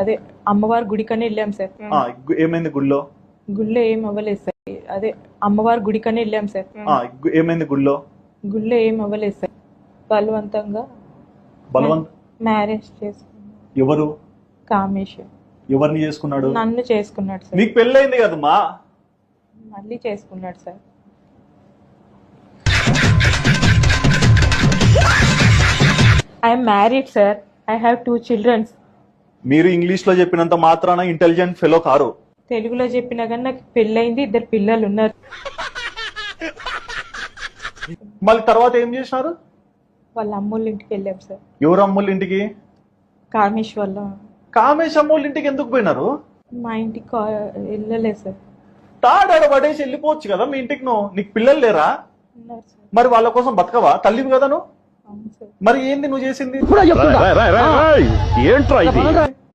అదే అమ్మవారి గుడికనే వెళ్ళాం సార్. ఏమైంది గుళ్ళో? గుళ్ళో ఏం అవ్వలేదు సార్. అదే అమ్మవారి గుడికనే వెళ్ళాం సార్. ఏమైంది గుళ్ళో? గుళ్ళో ఏం అవ్వలేదు సార్. బలవంతంగా మ్యారేజ్ చేసుకున్నాడు. ఎవరు? కామేశ్వర్. ఎవరిని చేసుకున్నాడు? నన్ను చేసుకున్నాడు సార్. నీకు పెళ్ళైంది కదమ్మా? మళ్ళీ చేసుకున్నాడు sir. I'm married sir. I have 2 children. మీరు ఇంగ్లీష్ లో చెప్పినంత మాత్రాన ఇంటెలిజెంట్ ఫెలో కారు. తెలుగులో చెప్పినా కానీ నాకు పెళ్ళైంది, 2 పిల్లలు ఉన్నారు. మళ్ళీ తర్వాత ఏం చేసినారు? వాళ్ళ అమ్మోళ్ళ ఇంటికి వెళ్ళాం సార్. ఎవరు అమ్మోళ్ళ ఇంటికి? కామేష్ వల్ల. కామేష్ అమ్మోళ్ళ ఇంటికి ఎందుకు పోయినారు? మా ఇంటికి వెళ్ళలేదు సార్. తాడాడ పడేసి వెళ్ళిపోవచ్చు కదా మీ ఇంటికి. నీకు పిల్లలు లేరా? ఉన్నారు సార్. మరి వాళ్ళ కోసం బతకవా? తల్లివి కదా నువ్వు. అవును సార్. మరి ఏంది నువ్వు చేసింది? ఏంట్రా ఇది?